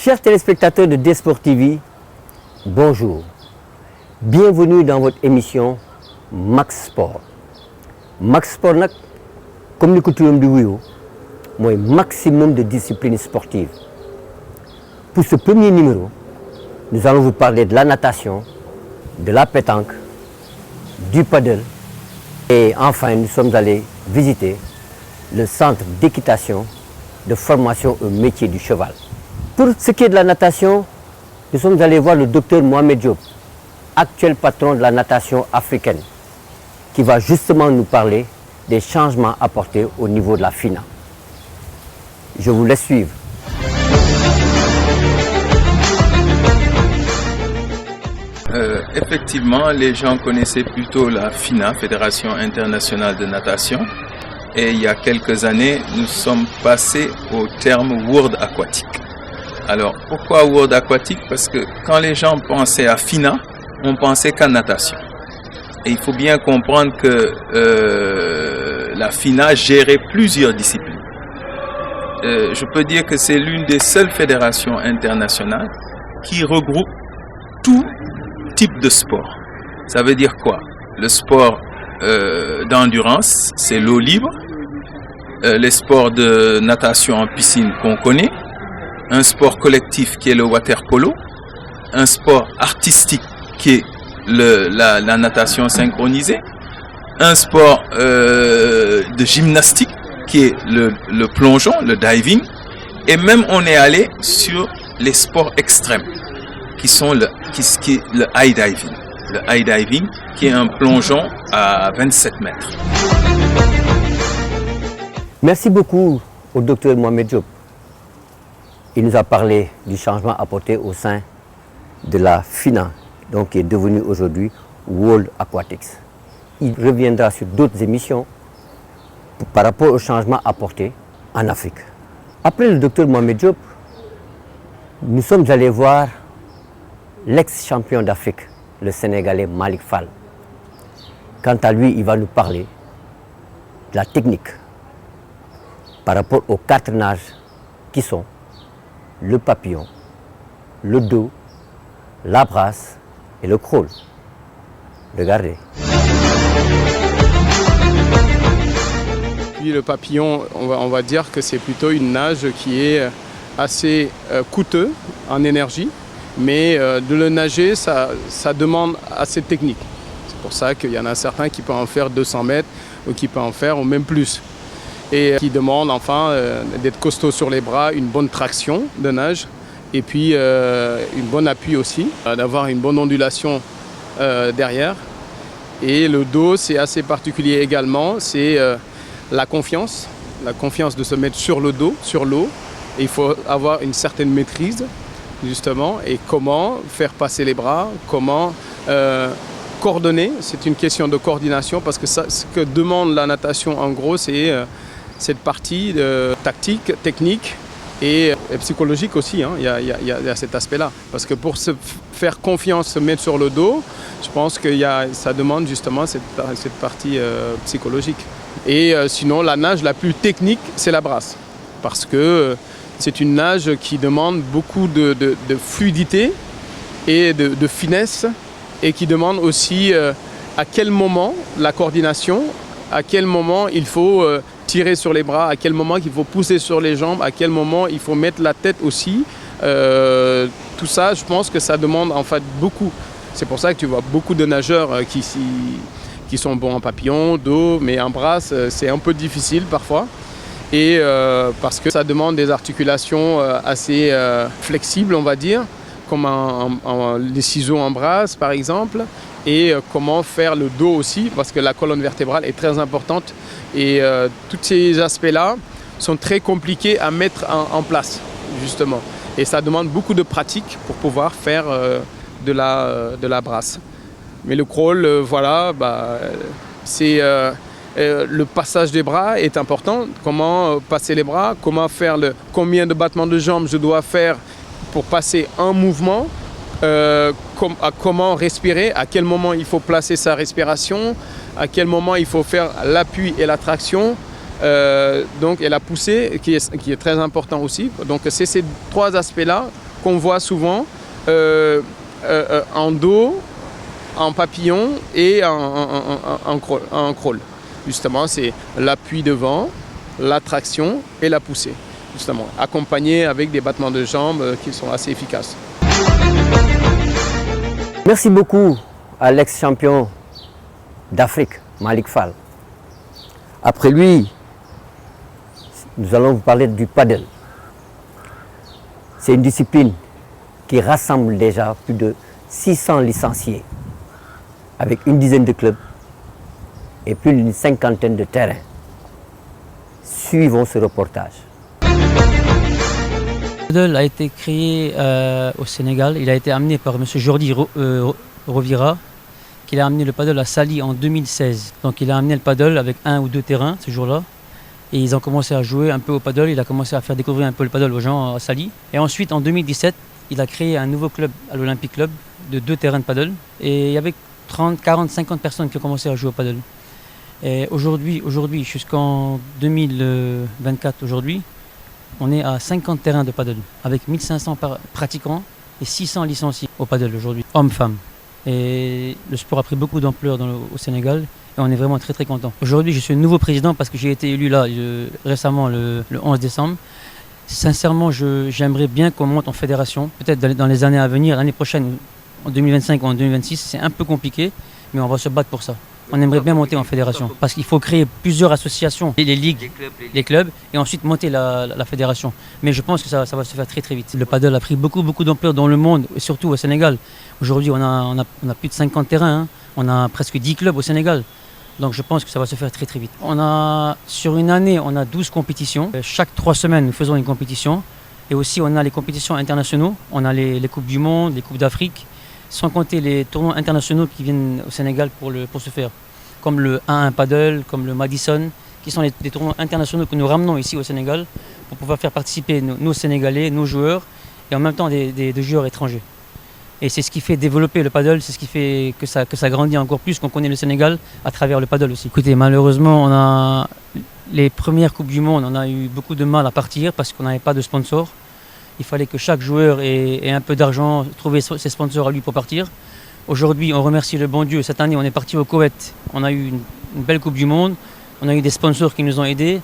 Chers téléspectateurs de D-Sport TV, bonjour. Bienvenue dans votre émission Max Sport. Max Sport, comme nous disons, c'est un maximum de disciplines sportives. Pour ce premier numéro, nous allons vous parler de la natation, de la pétanque, du paddle et enfin nous sommes allés visiter le centre d'équitation de formation au métier du cheval. Pour ce qui est de la natation, nous sommes allés voir le docteur Mohamed Diop, actuel patron de la natation africaine, qui va justement nous parler des changements apportés au niveau de la FINA. Je vous laisse suivre. Effectivement, les gens connaissaient plutôt la FINA, Fédération internationale de natation. Et il y a quelques années, nous sommes passés au terme World Aquatic. Alors, pourquoi World Aquatic? Parce que quand les gens pensaient à FINA, on pensait qu'à natation. Et il faut bien comprendre que la FINA gérait plusieurs disciplines. Je peux dire que c'est l'une des seules fédérations internationales qui regroupe tout type de sport. Ça veut dire quoi? Le sport d'endurance, c'est l'eau libre. Les sports de natation en piscine qu'on connaît. Un sport collectif qui est le water polo. Un sport artistique qui est la natation synchronisée. Un sport de gymnastique qui est le plongeon, le diving. Et même on est allé sur les sports extrêmes qui sont le high diving. Le high diving qui est un plongeon à 27 mètres. Merci beaucoup au docteur Mohamed Diop. Il nous a parlé du changement apporté au sein de la FINA, donc qui est devenue aujourd'hui World Aquatics. Il reviendra sur d'autres émissions par rapport au changement apporté en Afrique. Après le docteur Mohamed Diop, nous sommes allés voir l'ex-champion d'Afrique, le Sénégalais Malick Fall. Quant à lui, il va nous parler de la technique par rapport aux 4 nages qui sont le papillon, le dos, la brasse et le crawl. Regardez. Puis le papillon, on va dire que c'est plutôt une nage qui est assez coûteux en énergie, mais de le nager, ça demande assez de technique. C'est pour ça qu'il y en a certains qui peuvent en faire 200 mètres ou qui peuvent en faire ou même plus. Et qui demandent enfin d'être costaud sur les bras, une bonne traction de nage et puis une bonne appui aussi, d'avoir une bonne ondulation derrière. Et le dos, c'est assez particulier également, c'est la confiance de se mettre sur le dos, sur l'eau. Et il faut avoir une certaine maîtrise justement et comment faire passer les bras, comment coordonner. C'est une question de coordination parce que ce que demande la natation en gros, c'est cette partie tactique, technique et psychologique aussi. Il y a cet aspect-là. Parce que pour se faire confiance, se mettre sur le dos, je pense que ça demande justement cette partie psychologique. Et sinon, la nage la plus technique, c'est la brasse. Parce que c'est une nage qui demande beaucoup de fluidité et de finesse et qui demande aussi à quel moment la coordination, à quel moment il faut tirer sur les bras, à quel moment il faut pousser sur les jambes, à quel moment il faut mettre la tête aussi. Tout ça, je pense que ça demande en fait beaucoup. C'est pour ça que tu vois beaucoup de nageurs qui sont bons en papillon, dos, mais en brasse, c'est un peu difficile parfois. Et parce que ça demande des articulations assez flexibles, on va dire, comme les ciseaux en brasse par exemple, et comment faire le dos aussi, parce que la colonne vertébrale est très importante. Et tous ces aspects-là sont très compliqués à mettre en place, justement. Et ça demande beaucoup de pratique pour pouvoir faire de la brasse. Mais le crawl, c'est... le passage des bras est important. Comment passer les bras, combien de battements de jambes je dois faire pour passer un mouvement, comment respirer, à quel moment il faut placer sa respiration, à quel moment il faut faire l'appui et la traction, et la poussée qui est très important aussi. Donc c'est ces 3 aspects-là qu'on voit souvent en dos, en papillon et en crawl. Justement, c'est l'appui devant, la traction et la poussée, justement, accompagné avec des battements de jambes qui sont assez efficaces. Merci beaucoup à l'ex-champion d'Afrique, Malick Fall. Après lui, nous allons vous parler du paddle. C'est une discipline qui rassemble déjà plus de 600 licenciés avec une dizaine de clubs et plus d'une cinquantaine de terrains. Suivons ce reportage. Le paddle a été créé au Sénégal. Il a été amené par M. Jordi Rovira, qui a amené le paddle à Saly en 2016. Donc il a amené le paddle avec 1 ou 2 terrains ce jour-là. Et ils ont commencé à jouer un peu au paddle. Il a commencé à faire découvrir un peu le paddle aux gens à Saly. Et ensuite, en 2017, il a créé un nouveau club à l'Olympic Club de 2 terrains de paddle. Et il y avait 30, 40, 50 personnes qui ont commencé à jouer au paddle. Et aujourd'hui, jusqu'en 2024, on est à 50 terrains de paddle avec 1500 pratiquants et 600 licenciés au paddle aujourd'hui, hommes-femmes. Et le sport a pris beaucoup d'ampleur au Sénégal et on est vraiment très très content. Aujourd'hui, je suis le nouveau président parce que j'ai été élu là récemment le 11 décembre. Sincèrement, j'aimerais bien qu'on monte en fédération, peut-être dans les années à venir, l'année prochaine, en 2025 ou en 2026. C'est un peu compliqué, mais on va se battre pour ça. On aimerait bien monter en fédération parce qu'il faut créer plusieurs associations, les ligues, les clubs et ensuite monter la fédération. Mais je pense que ça va se faire très très vite. Le paddle a pris beaucoup d'ampleur dans le monde et surtout au Sénégal. Aujourd'hui, on a plus de 50 terrains, hein. On a presque 10 clubs au Sénégal. Donc je pense que ça va se faire très très vite. Sur une année, on a 12 compétitions. Chaque 3 semaines, nous faisons une compétition. Et aussi, on a les compétitions internationaux. On a les Coupes du Monde, les Coupes d'Afrique. Sans compter les tournois internationaux qui viennent au Sénégal pour se faire, comme le 1-1 paddle, comme le Madison, qui sont des tournois internationaux que nous ramenons ici au Sénégal pour pouvoir faire participer nos Sénégalais, nos joueurs, et en même temps des joueurs étrangers. Et c'est ce qui fait développer le paddle, c'est ce qui fait que ça grandit encore plus, qu'on connaît le Sénégal à travers le paddle aussi. Écoutez, malheureusement, les premières Coupes du Monde, on a eu beaucoup de mal à partir parce qu'on n'avait pas de sponsors. Il fallait que chaque joueur ait un peu d'argent, trouver ses sponsors à lui pour partir. Aujourd'hui, on remercie le bon Dieu. Cette année, on est parti au Koweït. On a eu une belle Coupe du Monde. On a eu des sponsors qui nous ont aidés,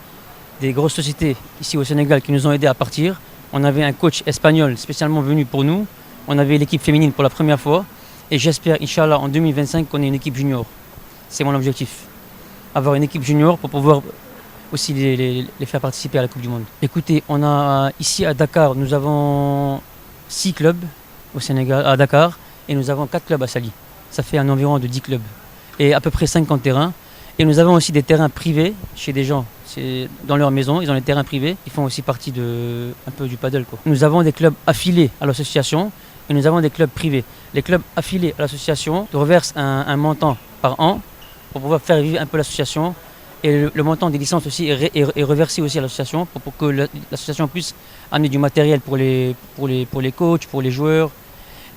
des grosses sociétés ici au Sénégal qui nous ont aidés à partir. On avait un coach espagnol spécialement venu pour nous. On avait l'équipe féminine pour la première fois. Et j'espère, Inch'Allah, en 2025, qu'on ait une équipe junior. C'est mon objectif. Avoir une équipe junior pour pouvoir aussi les faire participer à la Coupe du Monde. Écoutez, ici à Dakar, nous avons 6 clubs au Sénégal, à Dakar, et nous avons 4 clubs à Saly. Ça fait un environ de 10 clubs et à peu près 50 terrains. Et nous avons aussi des terrains privés chez des gens. C'est dans leur maison, ils ont des terrains privés. Ils font aussi partie un peu du paddle, quoi. Nous avons des clubs affiliés à l'association et nous avons des clubs privés. Les clubs affiliés à l'association reversent un montant par an pour pouvoir faire vivre un peu l'association. Et le montant des licences aussi est reversé aussi à l'association pour que l'association puisse amener du matériel pour les coachs, pour les joueurs,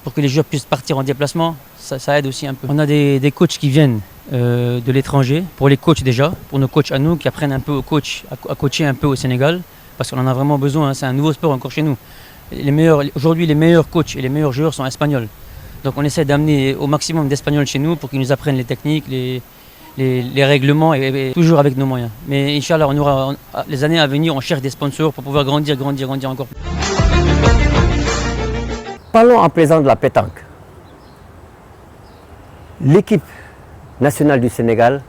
pour que les joueurs puissent partir en déplacement. Ça aide aussi un peu. On a des coachs qui viennent de l'étranger, pour les coachs déjà, pour nos coachs à nous, qui apprennent un peu aux coachs, à coacher un peu au Sénégal, parce qu'on en a vraiment besoin, hein. C'est un nouveau sport encore chez nous. Aujourd'hui, les meilleurs coachs et les meilleurs joueurs sont espagnols. Donc on essaie d'amener au maximum d'Espagnols chez nous pour qu'ils nous apprennent les techniques, les règlements et toujours avec nos moyens. Mais Inch'Allah, on aura les années à venir, on cherche des sponsors pour pouvoir grandir encore plus. Parlons à présent de la pétanque. L'équipe nationale du Sénégal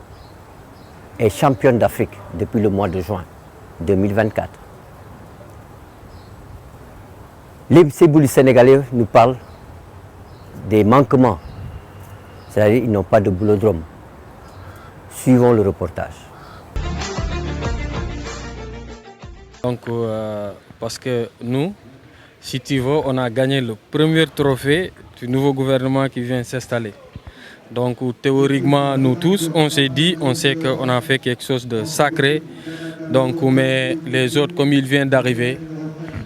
est championne d'Afrique depuis le mois de juin 2024. Les céboulis sénégalais nous parlent des manquements, c'est-à-dire qu'ils n'ont pas de boulodrome. Suivons le reportage. Donc, parce que nous, si tu veux, on a gagné le premier trophée du nouveau gouvernement qui vient s'installer. Donc, théoriquement, nous tous, on s'est dit, on sait qu'on a fait quelque chose de sacré. Donc, mais les autres, comme ils viennent d'arriver,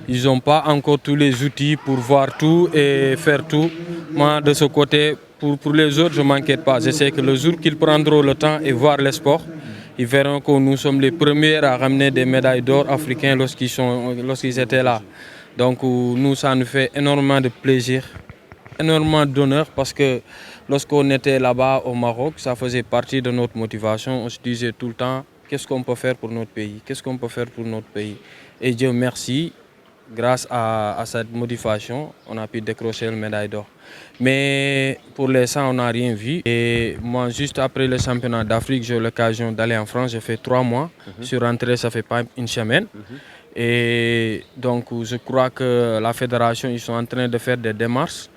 ils n'ont pas encore tous les outils pour voir tout et faire tout. Moi, de ce côté, pour les autres, je ne m'inquiète pas. Je sais que le jour qu'ils prendront le temps et voir les sports, ils verront que nous sommes les premiers à ramener des médailles d'or africains lorsqu'ils étaient là. Donc nous, ça nous fait énormément de plaisir, énormément d'honneur parce que lorsqu'on était là-bas au Maroc, ça faisait partie de notre motivation. On se disait tout le temps, qu'est-ce qu'on peut faire pour notre pays? Qu'est-ce qu'on peut faire pour notre pays? Et Dieu merci, grâce à cette motivation, on a pu décrocher la médaille d'or. Mais pour l'instant, on n'a rien vu. Et moi, juste après le championnat d'Afrique, j'ai eu l'occasion d'aller en France. J'ai fait 3 mois. Je suis rentré, ça fait pas une semaine. Et donc, je crois que la fédération, ils sont en train de faire des démarches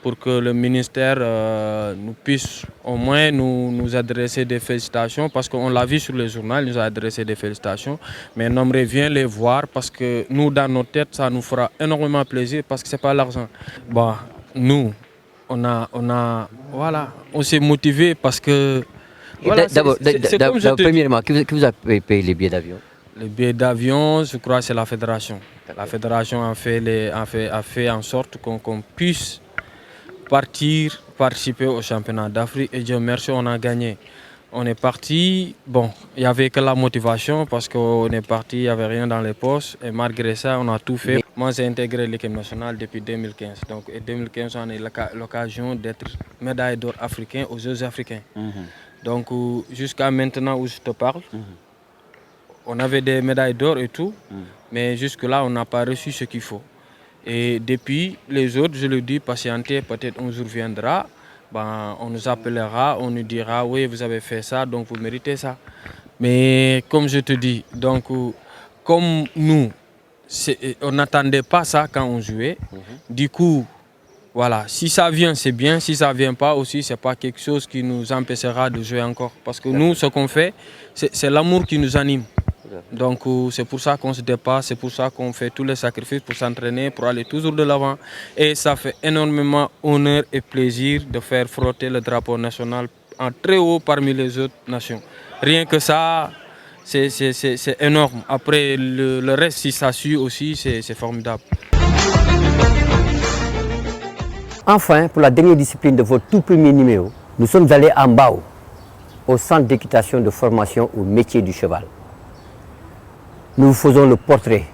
pour que le ministère nous puisse au moins nous adresser des félicitations, parce qu'on l'a vu sur les journaux, il nous a adressé des félicitations, mais on aimerait bien les voir parce que nous, dans notre tête, ça nous fera énormément plaisir parce que ce n'est pas l'argent. Bon, nous, on s'est motivé parce que... Voilà, D'abord, premièrement, qui vous a payé les billets d'avion? Les billets d'avion, je crois que c'est la fédération. La fédération a fait en sorte qu'on puisse participer au championnat d'Afrique et Dieu merci, on a gagné. On est parti, bon, il n'y avait que la motivation parce qu'on est parti, il n'y avait rien dans les poches et malgré ça, on a tout fait. Moi, j'ai intégré l'équipe nationale depuis 2015. Donc, en 2015, on a eu l'occasion d'être médaille d'or africain aux Jeux africains. Donc, jusqu'à maintenant où je te parle, on avait des médailles d'or et tout, mais jusque-là, on n'a pas reçu ce qu'il faut. Et depuis, les autres, je le dis, patientez, peut-être un jour viendra, ben, on nous appellera, on nous dira, oui, vous avez fait ça, donc vous méritez ça. Mais comme je te dis, donc, comme nous, on n'attendait pas ça quand on jouait, du coup, voilà, si ça vient, c'est bien, si ça ne vient pas aussi, ce n'est pas quelque chose qui nous empêchera de jouer encore. Parce que nous, ce qu'on fait, c'est l'amour qui nous anime. Donc c'est pour ça qu'on se dépasse, c'est pour ça qu'on fait tous les sacrifices pour s'entraîner, pour aller toujours de l'avant. Et ça fait énormément honneur et plaisir de faire frotter le drapeau national en très haut parmi les autres nations. Rien que ça, c'est énorme. Après, le reste, si ça suit aussi, c'est formidable. Enfin, pour la dernière discipline de votre tout premier numéro, nous sommes allés à Mbao, au centre d'équitation de formation au métier du cheval. Nous vous faisons le portrait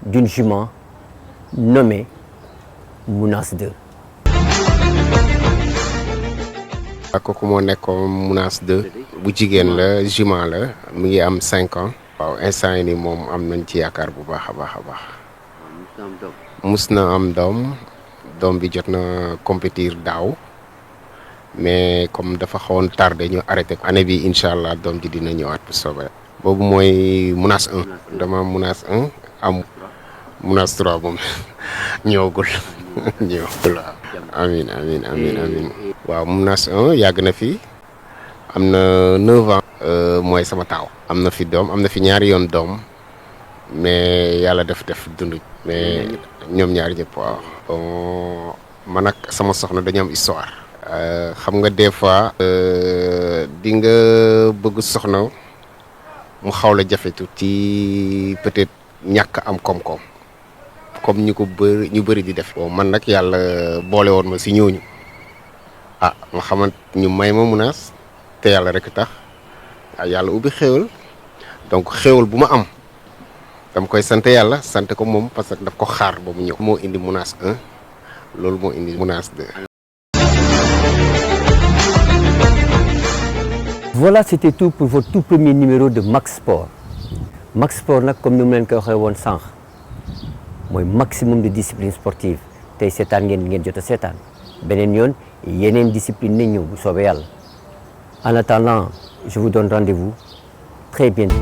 d'une jument nommée Mounas 2. kooku moo nekkoon Mounas 2 bu jigéen la jument la mi ngi am 5 ans. waaw instant yi nii moom am nañ ci yaakaar bu baax a baax. mus na am doom bi jot na compétir daaw mais comme dafa xawoon tardé ñu arrêté ko. année bi incha allah doom ji dina ñëwaat bu soobee. boobu mooy Mounas 1 dama am Mounas 1 am Mounas 3 moom ñëwagul waaw. amiin. waaw Mounas 1 yàgg na fi am na 9 ans. mooy sama taaw. am na fi doom am na fi ñaari yoon doom mais yàlla def dund. mais ñoom ñaari ñëpp waaw. bon man ak sama soxna dañu am histoire. xam nga des fois di nga bëgg soxna mu xaw la jafe tuuti peut-être ñàkk am koom-koom comme ñu bëri di def. bon man nag yàlla boole woon ma si ñooñu ma xamante ñu may ma Mounas te yàlla rek tax yàlla ubbi xéewal donc xéewal bu ma am dama koy sant yàlla sant ko moom parce que daf ko xaar ba mu ñëw. moo indi Mounas 1 loolu moo indi Mounas 2. Voilà, c'était tout pour votre tout premier numéro de Max Sport. Max Sport, comme nous l'avons dit, c'est le maximum de discipline sportive. Tey seetaan ngeen jot a seetaan beneen yoon yeneen discipline ne ñëw bu soobee yàlla. En attendant, je vous donne rendez-vous très bientôt.